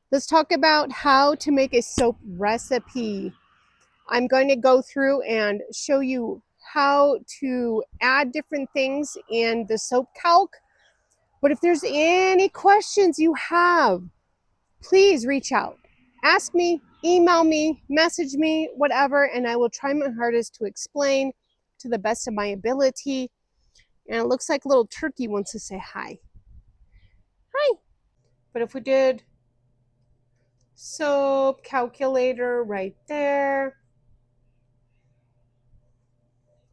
Let's talk about how to make a soap recipe. I'm going to go through and show you how to add different things in the soap calc. But if there's any questions you have, please reach out. Ask me, email me, message me, whatever, and I will try my hardest to explain to the best of my ability. And it looks like little turkey wants to say hi. Hi. But if we did soap calculator right there,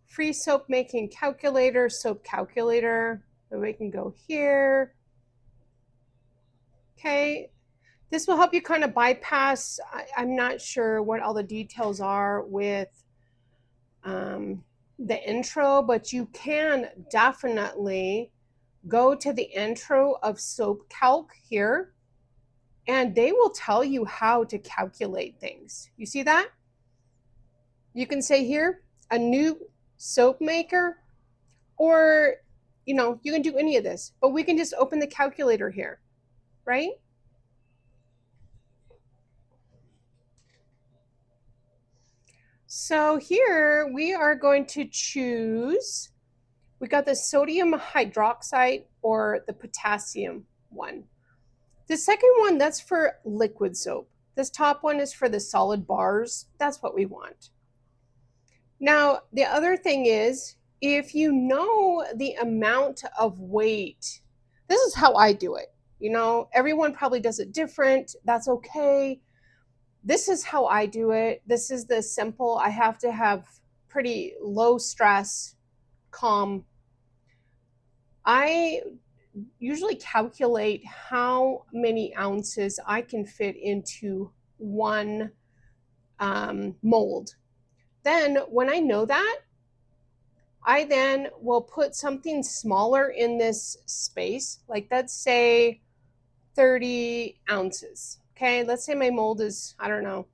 free soap making calculator, soap calculator. So we can go here. Okay. This will help you kind of bypass. I'm not sure what all the details are with the intro, but you can definitely go to the intro of Soap Calc here, and they will tell you how to calculate things. You see that? You can say here, a new soap maker, or you can do any of this, but we can just open the calculator here, right? So here we are going to choose, we got the sodium hydroxide or the potassium one. The second one, that's for liquid soap. This top one is for the solid bars. That's what we want. Now, the other thing is, if you know the amount of weight, this is how I do it. Everyone probably does it different. That's okay. This is how I do it. This is the simple. I have to have pretty low stress, calm. I usually calculate how many ounces I can fit into one mold. Then, when I know that, I then will put something smaller in this space, like let's say 30 ounces. Okay, let's say my mold is, I don't know,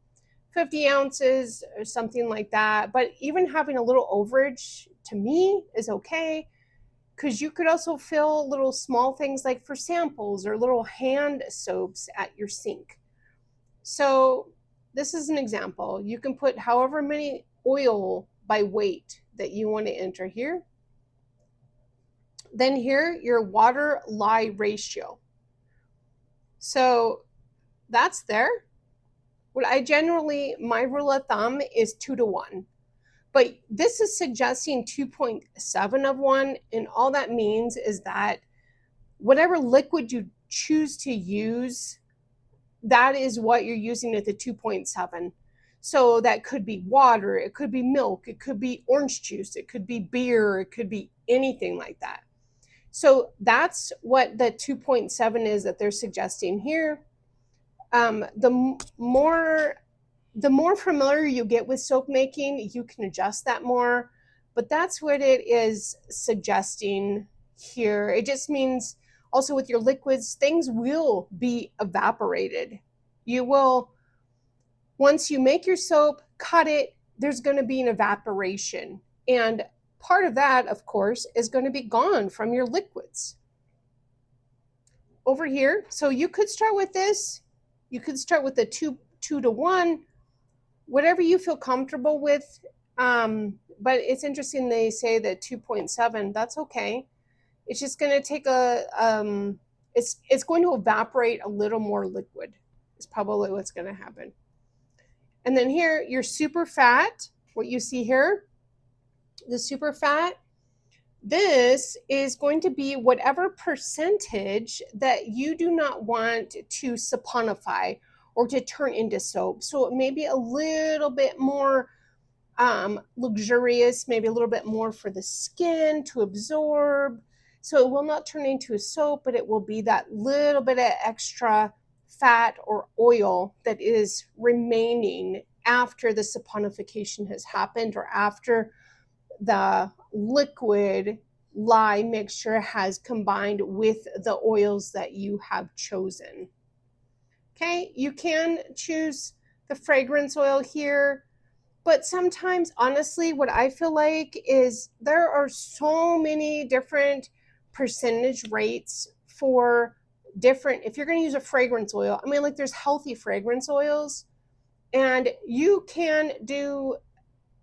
50 ounces or something like that. But even having a little overage to me is okay, because you could also fill little small things like for samples or little hand soaps at your sink. So, this is an example. You can put however many oil by weight that you want to enter here. Then here, your water lye ratio. So that's there. What I generally, my rule of thumb is 2 to 1. But this is suggesting 2.7 of 1. And all that means is that whatever liquid you choose to use, that is what you're using at the 2.7. So that could be water, it could be milk, it could be orange juice, it could be beer, it could be anything like that. So that's what the 2.7 is that they're suggesting here. The more familiar you get with soap making, you can adjust that more. But that's what it is suggesting here. It just means also with your liquids, things will be evaporated. You will, once you make your soap, cut it, there's going to be an evaporation. And part of that, of course, is going to be gone from your liquids. Over here, so you could start with this. You could start with the 2 to 1, whatever you feel comfortable with. But it's interesting they say that 2.7, that's okay. It's just going to take it's going to evaporate a little more liquid. Is probably what's going to happen. And then here, your super fat, what you see here, the super fat, this is going to be whatever percentage that you do not want to saponify or to turn into soap. So it may be a little bit more luxurious, maybe a little bit more for the skin to absorb. So it will not turn into a soap, but it will be that little bit of extra fat or oil that is remaining after the saponification has happened, or after the liquid lye mixture has combined with the oils that you have chosen. Okay, you can choose the fragrance oil here, but sometimes, honestly, what I feel like is there are so many different percentage rates for different, if you're going to use a fragrance oil, I mean, like there's healthy fragrance oils, and you can do,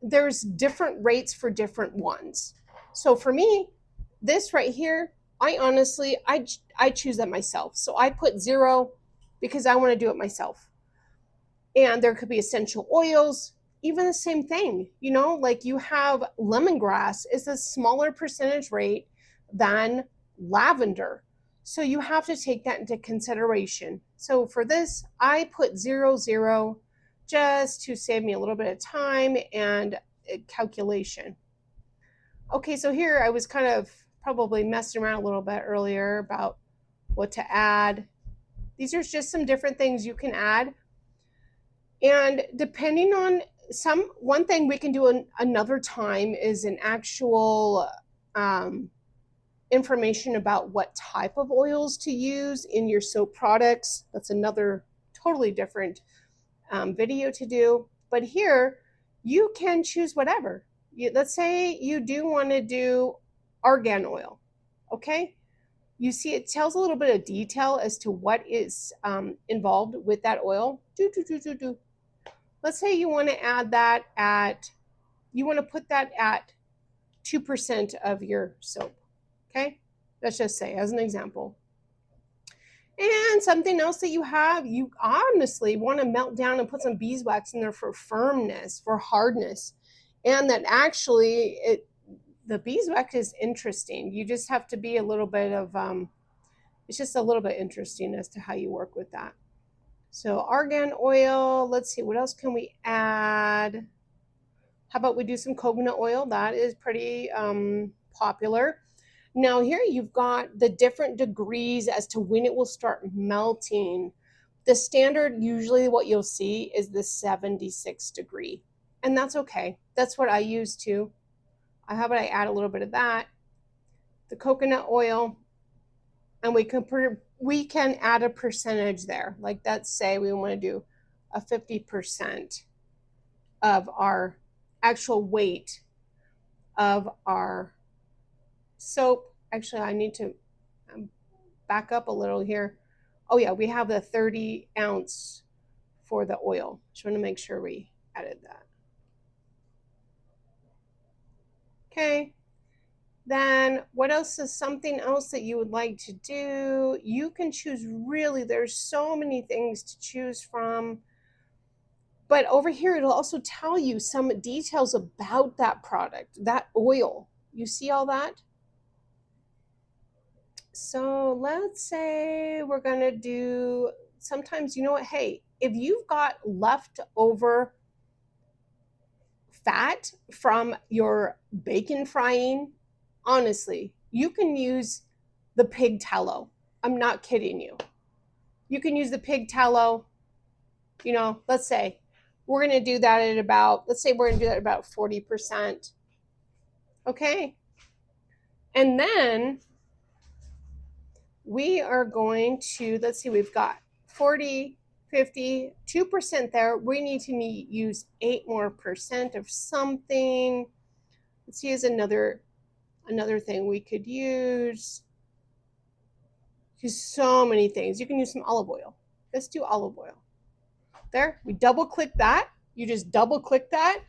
there's different rates for different ones. So for me, this right here, I honestly, I choose that myself. So I put 0 because I want to do it myself. And there could be essential oils, even the same thing, you know, like you have lemongrass is a smaller percentage rate than lavender. So you have to take that into consideration. So for this, I put 0 just to save me a little bit of time and calculation. Okay, so here I was kind of probably messing around a little bit earlier about what to add. These are just some different things you can add. And depending on one thing we can do another time is an actual information about what type of oils to use in your soap products. That's another totally different video to do. But here, you can choose whatever. Let's say you do want to do argan oil, okay? You see it tells a little bit of detail as to what is involved with that oil. Let's say you want to add that at, you want to put that at 2% of your soap, okay? Let's just say, as an example. And something else that you have, you honestly want to melt down and put some beeswax in there for firmness, for hardness. And that actually, the beeswax is interesting. You just have to be a little bit of, it's just a little bit interesting as to how you work with that. So argan oil, let's see, what else can we add? How about we do some coconut oil? That is pretty popular. Now here you've got the different degrees as to when it will start melting. The standard, usually what you'll see is the 76 degree. And that's okay. That's what I use too. How about I add a little bit of that? The coconut oil, and we can add a percentage there. Like let's say we want to do a 50% of our actual weight of our soap. Actually, I need to back up a little here. Oh yeah, we have the 30 ounce for the oil. Just want to make sure we added that. Okay. Then what else is something else that you would like to do? You can choose, really, there's so many things to choose from. But over here, it'll also tell you some details about that product, that oil. You see all that? So let's say we're going to do, sometimes, you know what, hey, if you've got leftover fat from your bacon frying, honestly, you can use the pig tallow. I'm not kidding you. You can use the pig tallow, you know, let's say we're going to do that at about, let's say we're going to do that at about 40%. Okay. And then we are going to, let's see, we've got 40, 50, 2% there. We need to use 8% more of something. Let's use another thing we could use. Use so many things. You can use some olive oil. Let's do olive oil. There, we double click that. You just double click that.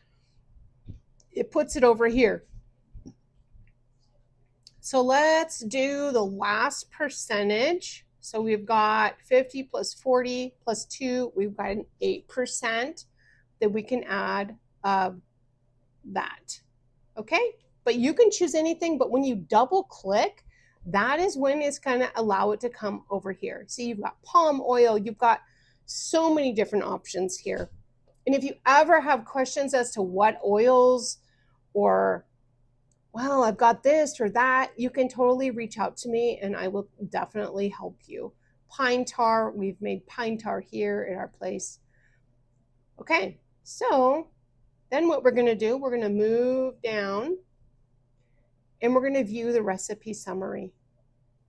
It puts it over here. So let's do the last percentage. So we've got 50 plus 40 plus 2. We've got an 8% that we can add of that. Okay? But you can choose anything, but when you double click, that is when it's going to allow it to come over here. See, you've got palm oil. You've got so many different options here. And if you ever have questions as to what oils, or, well, I've got this or that, you can totally reach out to me and I will definitely help you. Pine tar, we've made pine tar here at our place. Okay, so then what we're going to do, we're going to move down and we're going to view the recipe summary.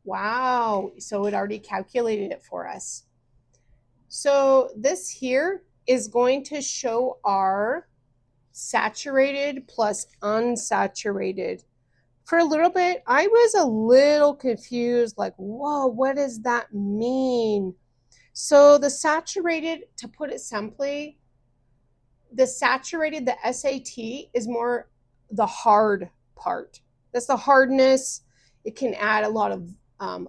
Wow, so it already calculated it for us. So this here is going to show our saturated plus unsaturated For a little bit, I was a little confused, like, whoa, what does that mean? So the saturated, to put it simply, the saturated, the SAT is more the hard part. That's the hardness. It can add a lot of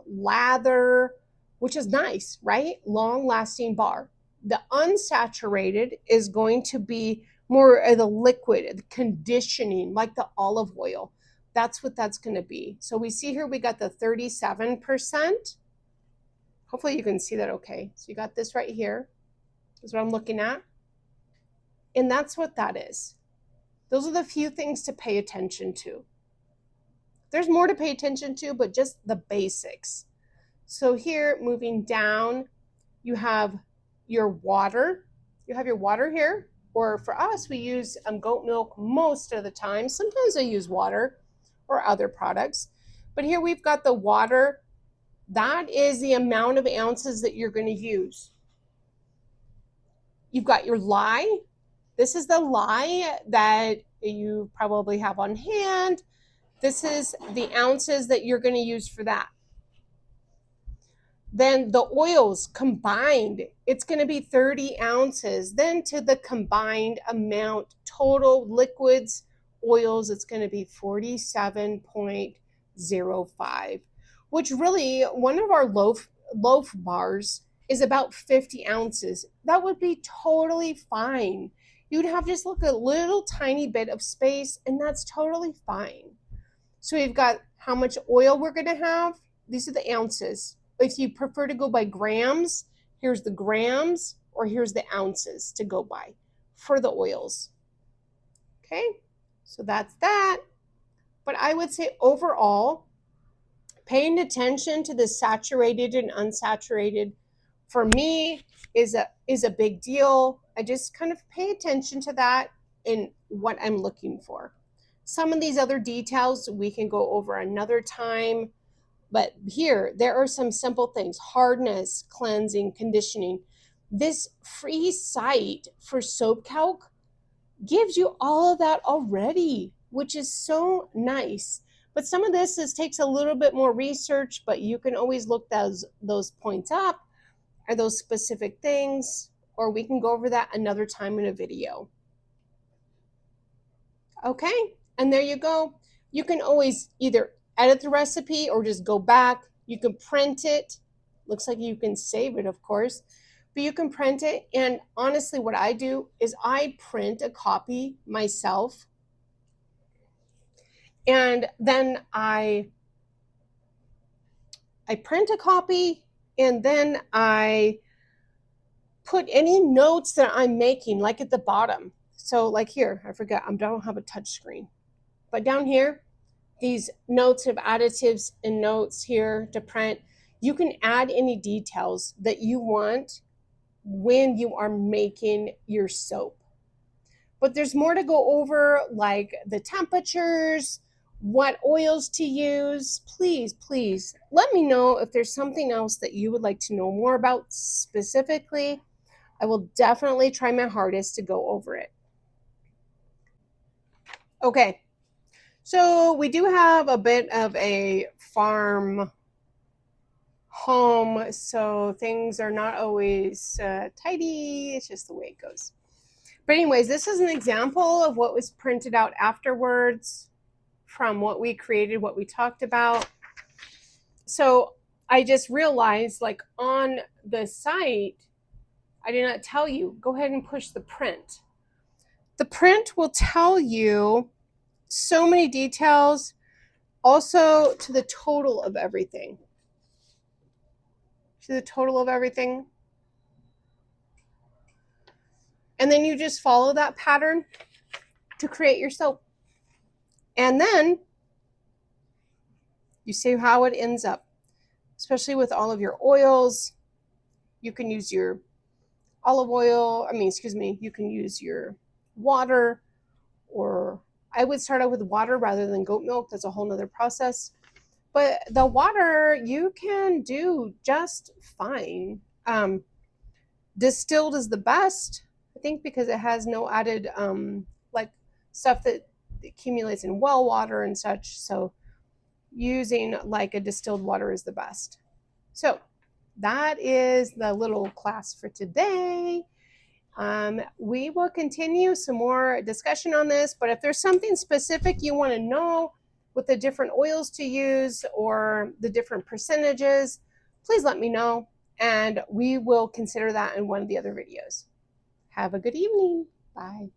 lather, which is nice, right? Long lasting bar. The unsaturated is going to be more of the liquid, the conditioning, like the olive oil. That's what that's going to be. So we see here we got the 37%. Hopefully you can see that okay. So you got this right here. Is what I'm looking at. And that's what that is. Those are the few things to pay attention to. There's more to pay attention to, but just the basics. So here, moving down, you have your water. You have your water here, or for us, we use goat milk most of the time. Sometimes I use water or other products. But here we've got the water. That is the amount of ounces that you're going to use. You've got your lye. This is the lye that you probably have on hand. This is the ounces that you're going to use for that. Then the oils combined, it's going to be 30 ounces. Then to the combined amount, total liquids, oils, it's going to be 47.05, which really one of our loaf bars is about 50 ounces. That would be totally fine. You'd have just look a little tiny bit of space, and that's totally fine. So we've got how much oil we're going to have. These are the ounces. If you prefer to go by grams, here's the grams, or here's the ounces to go by for the oils. Okay, so that's that. But I would say overall, paying attention to the saturated and unsaturated for me is a big deal. I just kind of pay attention to that in what I'm looking for. Some of these other details we can go over another time, but here there are some simple things: hardness, cleansing, conditioning. This free site for Soap Calc gives you all of that already, which is so nice. But some of this takes a little bit more research, but you can always look those points up, or those specific things, or we can go over that another time in a video. Okay, and there you go. You can always either edit the recipe or just go back. You can print it. Looks like you can save it, of course, but you can print it. And honestly, what I do is I print a copy myself, and then I print a copy, and then I put any notes that I'm making, like at the bottom. So like here, I forget, I don't have a touch screen, but down here, these notes of additives and notes here to print, you can add any details that you want when you are making your soap. But there's more to go over, like the temperatures, what oils to use. Please let me know if there's something else that you would like to know more about specifically. I will definitely try my hardest to go over it. Okay, so we do have a bit of a farm home, so things are not always tidy. It's just the way it goes. But anyways, this is an example of what was printed out afterwards from what we created, what we talked about. So I just realized, like, on the site, I did not tell you, go ahead and push the print. The print will tell you so many details, also to the total of everything. To the total of everything. And then you just follow that pattern to create your soap. And then you see how it ends up, especially with all of your oils. You can use your olive oil, you can use your water, or I would start out with water rather than goat milk. That's a whole nother process. But the water you can do just fine. Distilled is the best, I think, because it has no added like stuff that accumulates in well water and such. So using like a distilled water is the best. So that is the little class for today. We will continue some more discussion on this, but if there's something specific you want to know with the different oils to use or the different percentages, please let me know, and we will consider that in one of the other videos. Have a good evening. Bye.